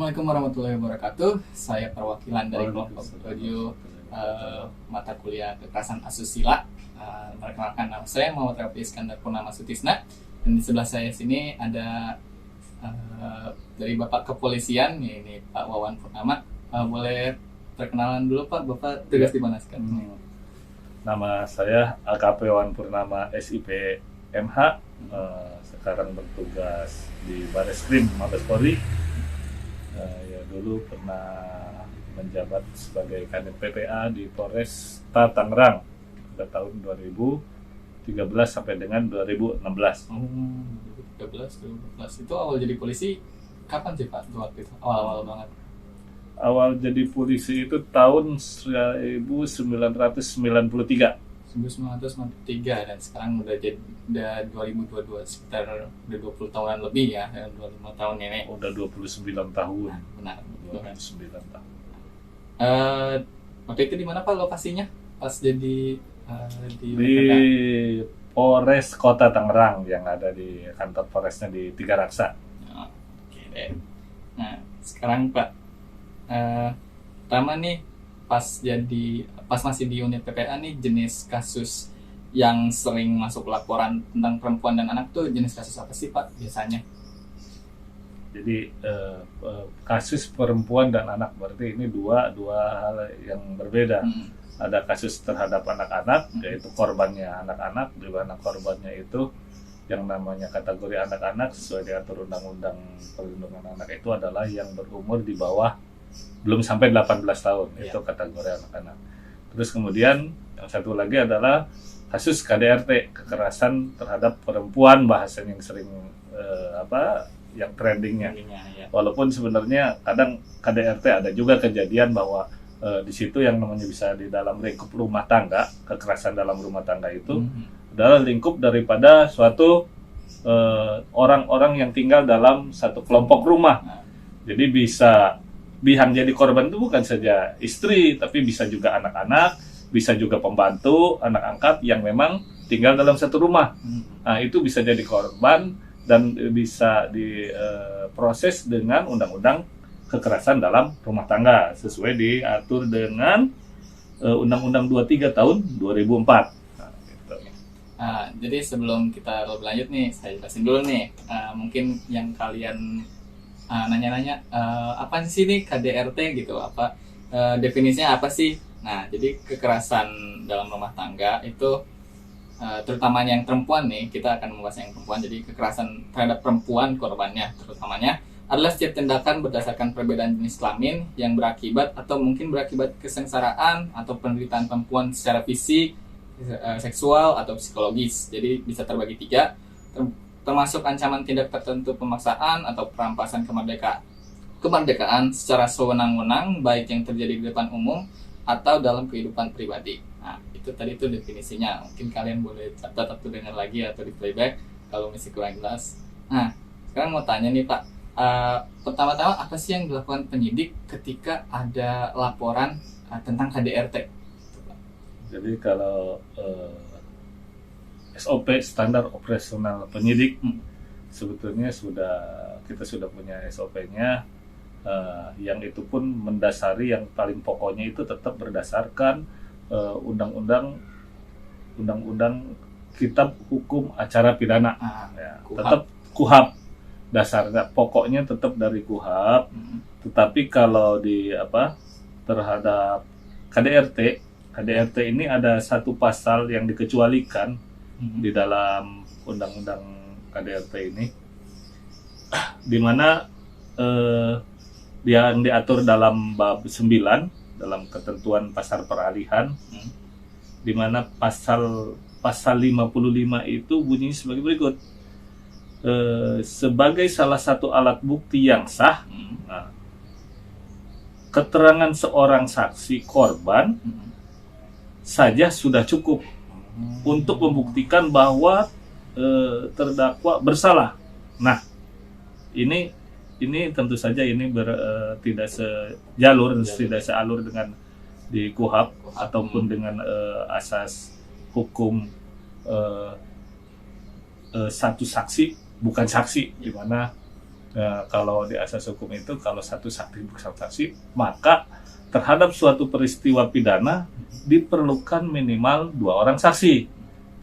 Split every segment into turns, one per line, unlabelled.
Assalamualaikum warahmatullahi wabarakatuh. Saya perwakilan dari kelompok studio mata kuliah kekerasan asusila. Perkenalkan, nama saya Muhammad Rafi Iskandar Purnama Sutisna, dan di sebelah saya sini ada dari Bapak Kepolisian, ini Pak Wawan Purnama. Boleh perkenalan dulu Pak, Bapak tugas di mana sekarang?
Nama saya AKP Wawan Purnama SIP MH, sekarang bertugas di Bareskrim Mabes Polri. Ya dulu pernah menjabat sebagai Kanit PPA di Polresta Tangerang pada tahun 2013 sampai dengan 2016.
2013 itu awal jadi polisi kapan sih Pak? Waktu itu awal-awal banget.
Awal jadi polisi itu tahun 1993.
1993, dan sekarang udah 2022, sekitar udah 20 tahunan lebih ya, 25 tahun ini.
Udah 29 tahun.
Nah, benar, betul kan.
29 tahun.
Waktu itu di mana Pak lokasinya? Pas jadi di
Polres Kota Tangerang yang ada di kantor Polresnya di Tiga Raksa.
Oke deh. Nah, sekarang Pak, pertama nih pas masih di unit PPA nih, jenis kasus yang sering masuk laporan tentang perempuan dan anak tuh jenis kasus apa sih Pak biasanya?
Jadi kasus perempuan dan anak berarti ini dua hal yang berbeda. Ada kasus terhadap anak-anak, yaitu korbannya anak-anak, di mana korbannya itu yang namanya kategori anak-anak sesuai diatur Undang-Undang Perlindungan Anak itu adalah yang berumur di bawah belum sampai 18 tahun, itu kategori anak-anak. Terus kemudian yang satu lagi adalah kasus KDRT, kekerasan terhadap perempuan, bahasan yang sering yang trendingnya. Walaupun sebenarnya kadang KDRT ada juga kejadian bahwa di situ yang namanya bisa di dalam lingkup rumah tangga, kekerasan dalam rumah tangga itu adalah lingkup daripada suatu orang-orang yang tinggal dalam satu kelompok rumah. Jadi yang jadi korban itu bukan saja istri, tapi bisa juga anak-anak, bisa juga pembantu, anak angkat yang memang tinggal dalam satu rumah. Nah, itu bisa jadi korban dan bisa diproses dengan undang-undang kekerasan dalam rumah tangga sesuai diatur dengan Undang-Undang 23 tahun 2004. Nah, gitu.
Jadi sebelum kita lebih lanjut nih, saya jelasin dulu nih, mungkin yang kalian nanya-nanya apa sih nih KDRT gitu, apa definisinya apa sih? Nah, jadi kekerasan dalam rumah tangga itu terutamanya yang perempuan nih, kita akan membahas yang perempuan. Jadi kekerasan terhadap perempuan korbannya terutamanya adalah setiap tindakan berdasarkan perbedaan jenis kelamin yang berakibat atau mungkin berakibat kesengsaraan atau penderitaan perempuan secara fisik, seksual atau psikologis. Jadi bisa terbagi tiga, termasuk ancaman tindak tertentu pemaksaan atau perampasan kemerdekaan secara sewenang-wenang, baik yang terjadi di depan umum atau dalam kehidupan pribadi. Nah, itu tadi itu definisinya. Mungkin kalian boleh catat atau dengar lagi atau di playback kalau masih kurang jelas. Nah, sekarang mau tanya nih Pak, pertama-tama apa sih yang dilakukan penyidik ketika ada laporan tentang KDRT?
Jadi kalau SOP, standar operasional penyidik, sebetulnya kita sudah punya SOP-nya, yang itu pun mendasari yang paling pokoknya itu tetap berdasarkan undang-undang Kitab Hukum Acara Pidana, tetap KUHAP, dasarnya pokoknya tetap dari KUHAP. Tetapi kalau terhadap KDRT ini ada satu pasal yang dikecualikan di dalam undang-undang KDRT ini, di mana yang diatur dalam bab 9 dalam ketentuan pasar peralihan, di mana pasal 55 itu bunyinya sebagai berikut. Sebagai salah satu alat bukti yang sah, keterangan seorang saksi korban saja sudah cukup untuk membuktikan bahwa terdakwa bersalah. Nah, ini tentu saja ini tidak sealur dengan di KUHAP ataupun dengan asas hukum satu saksi bukan saksi, di mana Kalau di asas hukum itu kalau satu saksi bersaksi, maka terhadap suatu peristiwa pidana diperlukan minimal 2 orang saksi.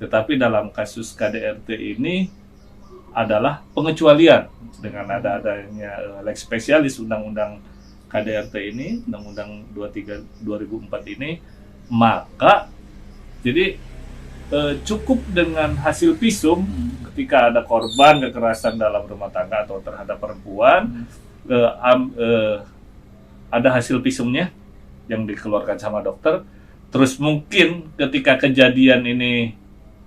Tetapi dalam kasus KDRT ini adalah pengecualian dengan adanya lex specialis undang-undang KDRT ini, undang-undang 23 2004 ini, maka jadi cukup dengan hasil visum ketika ada korban kekerasan dalam rumah tangga atau terhadap perempuan, ada hasil visumnya yang dikeluarkan sama dokter. Terus mungkin ketika kejadian ini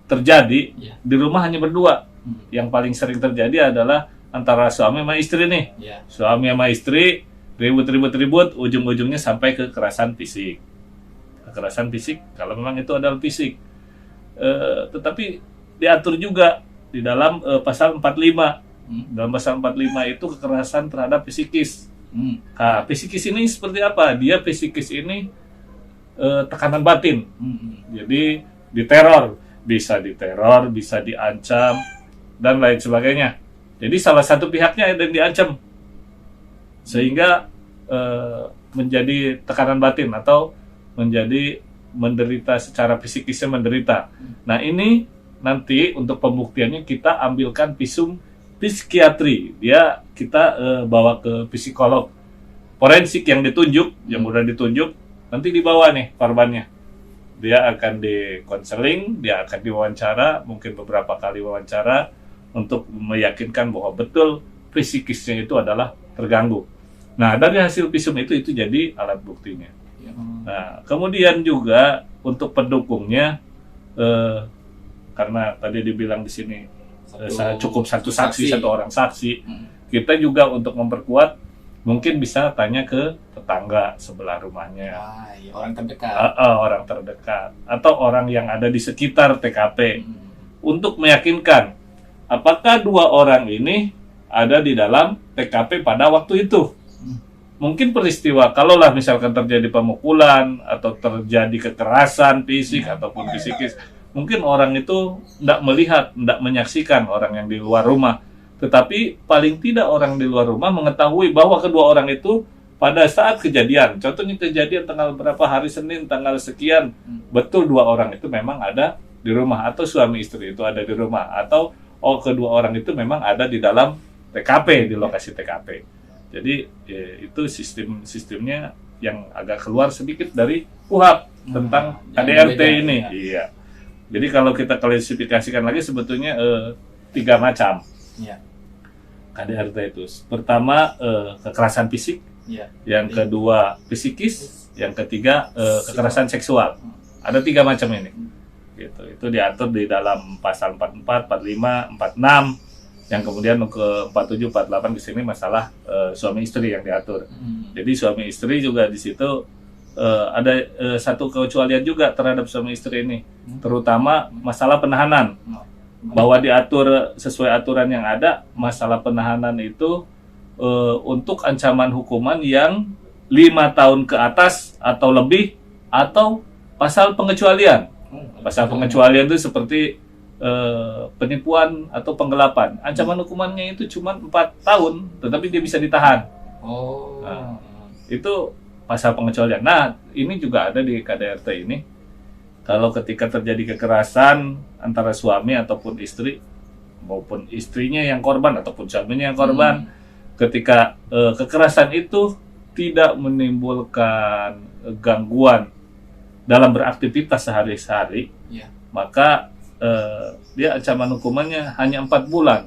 terjadi di rumah hanya berdua. Yang paling sering terjadi adalah antara suami sama istri nih. Suami sama istri ribut, ujung-ujungnya sampai kekerasan fisik. Kekerasan fisik kalau memang itu adalah fisik. Tetapi diatur juga di dalam pasal 45. Dalam pasal 45 itu kekerasan terhadap psikis. Nah, psikis ini seperti apa? Dia psikis ini tekanan batin. Jadi diteror, bisa diancam dan lain sebagainya. Jadi salah satu pihaknya yang diancam sehingga menjadi tekanan batin atau menjadi menderita secara psikisnya menderita. Nah, ini nanti untuk pembuktiannya kita ambilkan visum psikiatri. Kita bawa ke psikolog forensik yang ditunjuk, yang udah ditunjuk, nanti dibawa nih korbannya. Dia akan dikonseling, dia akan diwawancara, mungkin beberapa kali wawancara untuk meyakinkan bahwa betul psikisnya itu adalah terganggu. Nah, dari hasil visum itu jadi alat buktinya. Nah, kemudian juga untuk pendukungnya, karena tadi dibilang di sini cukup satu orang saksi, kita juga untuk memperkuat mungkin bisa tanya ke tetangga sebelah rumahnya,
orang terdekat,
orang terdekat atau orang yang ada di sekitar TKP untuk meyakinkan apakah 2 orang ini ada di dalam TKP pada waktu itu. Mungkin peristiwa, kalaulah misalkan terjadi pemukulan atau terjadi kekerasan fisik ataupun psikis, mungkin orang itu tidak melihat, tidak menyaksikan orang yang di luar rumah. Tetapi paling tidak orang di luar rumah mengetahui bahwa kedua orang itu pada saat kejadian, contohnya kejadian tanggal berapa, hari Senin tanggal sekian, betul 2 orang itu memang ada di rumah, atau suami istri itu ada di rumah, atau kedua orang itu memang ada di dalam TKP, di lokasi TKP. Jadi itu sistemnya yang agak keluar sedikit dari KUHP tentang KDRT ini. Iya. Jadi kalau kita klasifikasikan lagi sebetulnya 3 macam. KDRT itu. Pertama kekerasan fisik, yang kedua psikis, yang ketiga kekerasan seksual. Ada 3 macam ini. Gitu. Itu diatur di dalam pasal 44, 45, 46. Yang kemudian ke 47, 48 di sini masalah suami istri yang diatur. Jadi suami istri juga di situ ada satu kecualian juga terhadap suami istri ini, terutama masalah penahanan. Bahwa diatur sesuai aturan yang ada, masalah penahanan itu untuk ancaman hukuman yang 5 tahun ke atas atau lebih, atau pasal pengecualian. Pasal pengecualian itu seperti penipuan atau penggelapan. Ancaman hukumannya itu cuma 4 tahun, tetapi dia bisa ditahan. Nah, itu pasal pengecualian. Nah, ini juga ada di KDRT ini. Kalau ketika terjadi kekerasan antara suami ataupun istri, maupun istrinya yang korban ataupun suaminya yang korban, ketika kekerasan itu tidak menimbulkan gangguan dalam beraktivitas sehari-hari, maka dia ancaman hukumannya hanya 4 bulan.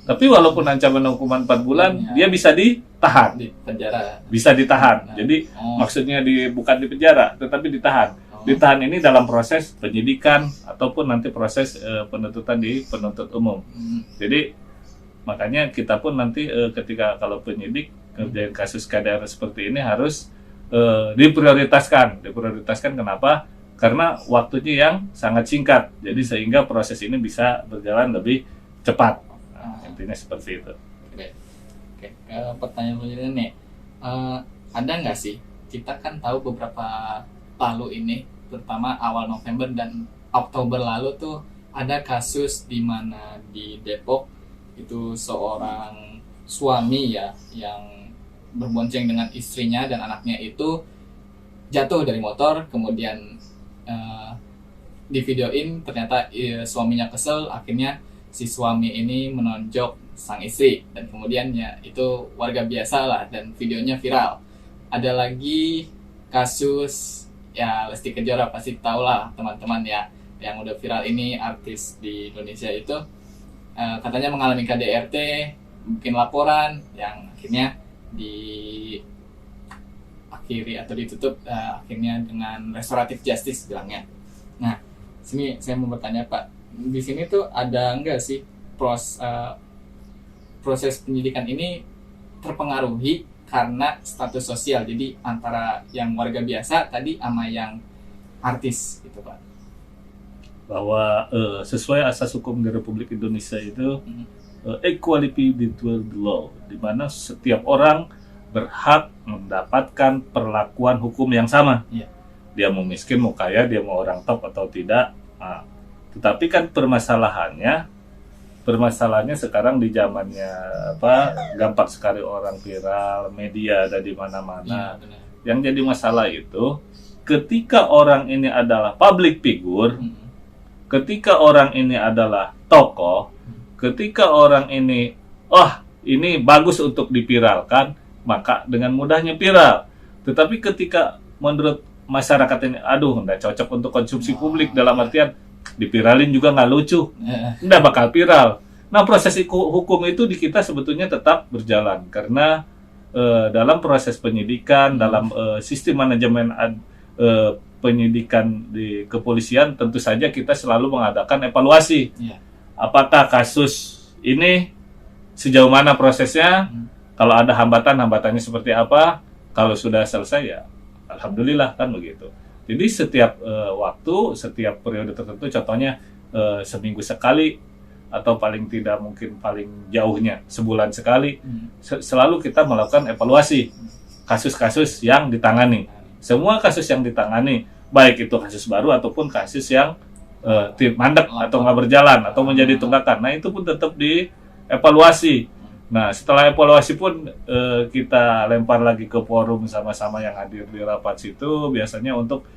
Tapi walaupun ancaman hukuman 4 bulan, dia bisa ditahan,
di penjara.
Bisa ditahan. Jadi maksudnya bukan di penjara, tetapi ditahan. Ditahan ini dalam proses penyidikan ataupun nanti proses penuntutan di penuntut umum. Jadi makanya kita pun nanti ketika kalau penyidik kerjain kasus KDR seperti ini harus diprioritaskan. Kenapa? Karena waktunya yang sangat singkat, jadi sehingga proses ini bisa berjalan lebih cepat. Nah, intinya seperti itu.
Oke. Pertanyaan selanjutnya nih, ada nggak sih, kita kan tahu beberapa lalu ini, terutama awal November dan Oktober lalu tuh ada kasus di mana di Depok itu seorang suami ya yang berbonceng dengan istrinya dan anaknya itu jatuh dari motor, kemudian eh, di videoin ternyata suaminya kesel, akhirnya si suami ini menonjok sang istri dan kemudian ya itu warga biasa lah dan videonya viral. Ada lagi kasus ya Lesti Kejora, pasti tahu lah teman-teman ya, yang udah viral ini, artis di Indonesia itu katanya mengalami KDRT, bikin laporan yang akhirnya diakhiri atau ditutup akhirnya dengan restoratif justice bilangnya. Nah, sini saya mau bertanya Pak, di sini tuh ada enggak sih proses penyidikan ini terpengaruhi karena status sosial, jadi antara yang warga biasa tadi sama yang artis gitu Pak?
Bahwa sesuai asas hukum di Republik Indonesia itu equality before the law, di mana setiap orang berhak mendapatkan perlakuan hukum yang sama.
Iya.
Dia mau miskin, mau kaya, dia mau orang top atau tidak. Nah, tetapi kan permasalahannya sekarang di zamannya gampang sekali orang viral, media ada di mana-mana.
Iya,
yang jadi masalah itu ketika orang ini adalah public figure, ketika orang ini adalah tokoh, ketika orang ini ini bagus untuk dipiralkan, maka dengan mudahnya viral. Tetapi ketika menurut masyarakat ini, nggak cocok untuk konsumsi publik, dalam artian dipiralin juga nggak lucu, nggak bakal viral. Nah, proses hukum itu di kita sebetulnya tetap berjalan karena dalam proses penyidikan, dalam sistem manajemen penyidikan di kepolisian, tentu saja kita selalu mengadakan evaluasi. Apakah kasus ini sejauh mana prosesnya? Kalau ada hambatannya seperti apa? Kalau sudah selesai ya alhamdulillah, kan begitu. Jadi setiap waktu, setiap periode tertentu, contohnya seminggu sekali atau paling tidak mungkin paling jauhnya sebulan sekali, selalu kita melakukan evaluasi kasus-kasus yang ditangani. Semua kasus yang ditangani, baik itu kasus baru ataupun kasus yang mandek atau nggak berjalan atau menjadi tunggakan, nah itu pun tetap dievaluasi. Nah, setelah evaluasi pun kita lempar lagi ke forum sama-sama yang hadir di rapat situ, biasanya untuk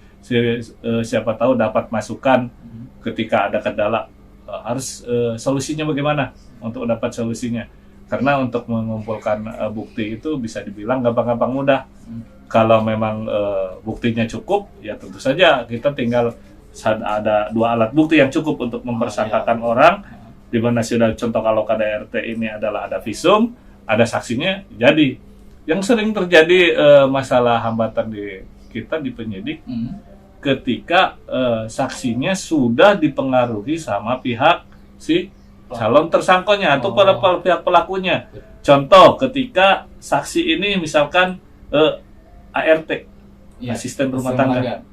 siapa tahu dapat masukan ketika ada kendala, harus solusinya bagaimana untuk dapat solusinya. Karena untuk mengumpulkan bukti itu bisa dibilang gampang-gampang mudah. Kalau memang buktinya cukup, ya tentu saja kita tinggal ada 2 alat bukti yang cukup untuk mempersangkakan orang, di mana sudah contoh kalau KDRT ini adalah ada visum, ada saksinya. Jadi yang sering terjadi masalah hambatan di kita di penyidik ketika saksinya sudah dipengaruhi sama pihak si calon tersangkanya atau para pihak pelakunya. Contoh ketika saksi ini misalkan ART, asisten rumah tangga.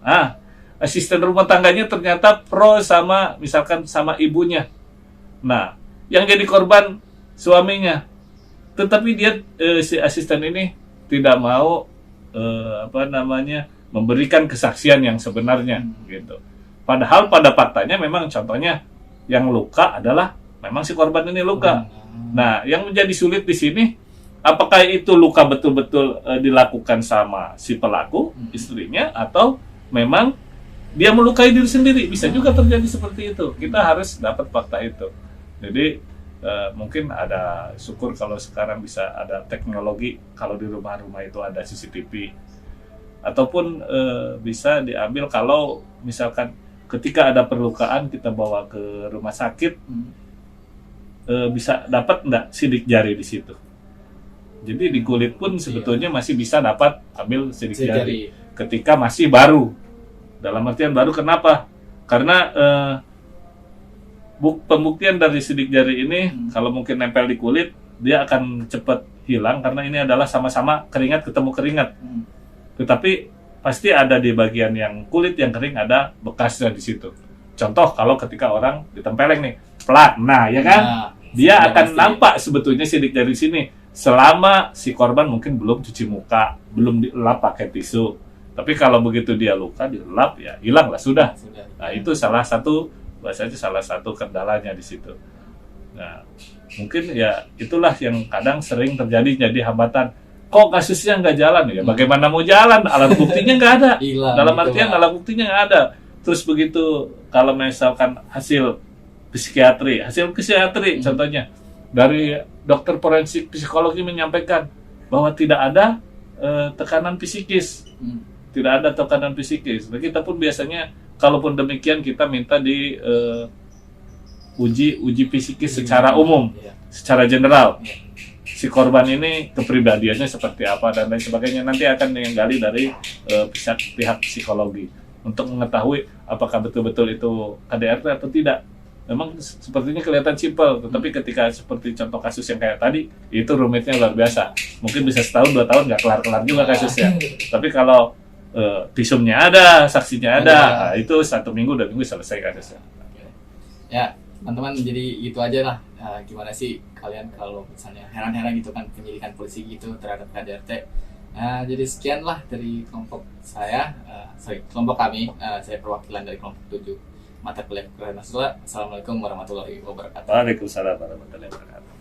Asisten rumah tangganya ternyata pro sama misalkan sama ibunya. Nah, yang jadi korban suaminya. Tetapi dia si asisten ini tidak mau memberikan kesaksian yang sebenarnya gitu. Padahal pada faktanya memang contohnya yang luka adalah memang si korban ini luka. Nah, yang menjadi sulit di sini, apakah itu luka betul-betul dilakukan sama si pelaku, istrinya, atau memang dia melukai diri sendiri? Bisa juga terjadi seperti itu. Kita harus dapat fakta itu. Jadi mungkin ada, syukur kalau sekarang bisa ada teknologi, kalau di rumah-rumah itu ada CCTV, ataupun bisa diambil kalau misalkan ketika ada perlukaan kita bawa ke rumah sakit, bisa dapat enggak sidik jari di situ. Jadi di kulit pun sebetulnya masih bisa dapat ambil sidik jari ketika masih baru. Dalam artian baru kenapa? Karena pembuktian dari sidik jari ini kalau mungkin nempel di kulit, dia akan cepat hilang karena ini adalah sama-sama keringat ketemu keringat. Tetapi pasti ada di bagian yang kulit yang kering ada bekasnya di situ. Contoh kalau ketika orang ditempeleng nih, plak, nah ya kan, dia akan nampak sebetulnya sidik jari sini selama si korban mungkin belum cuci muka, belum dilap pakai tisu. Tapi kalau begitu dia luka, dilap ya hilang lah sudah. Nah itu salah satu, bahasanya salah satu kendalanya di situ. Nah mungkin ya itulah yang kadang sering terjadi jadi hambatan. Kok kasusnya nggak jalan ya? Bagaimana mau jalan? Alat buktinya nggak ada.
Hilang,
Dalam
gitu,
artian
Pak.
alat buktinya nggak ada. Terus begitu kalau misalkan hasil psikiatri contohnya dari dokter forensik psikologi menyampaikan bahwa tidak ada tekanan psikis, tidak ada tekanan psikis. Nah, kita pun biasanya kalaupun demikian kita minta di uji psikis secara umum,
Iya.
secara general.
Iya.
Si korban ini kepribadiannya seperti apa dan lain sebagainya, nanti akan digali dari pihak psikologi untuk mengetahui apakah betul-betul itu KDRT atau tidak. Memang sepertinya kelihatan simpel, tetapi ketika seperti contoh kasus yang kayak tadi, itu rumitnya luar biasa. Mungkin bisa setahun 2 tahun nggak kelar-kelar juga kasusnya. Tapi kalau visumnya ada, saksinya ada, nah, itu 1 minggu 2 minggu selesai kasusnya.
Ya, teman-teman, jadi itu aja lah. Gimana sih kalian kalau misalnya heran-heran gitu kan penyelidikan polisi gitu terhadap KDRT. Nah, jadi sekian lah dari kelompok kelompok kami. Saya perwakilan dari kelompok 7 mata kuliah Perkuliahan Mahasiswa. Assalamualaikum warahmatullahi wabarakatuh.
Waalaikumsalam warahmatullahi wabarakatuh.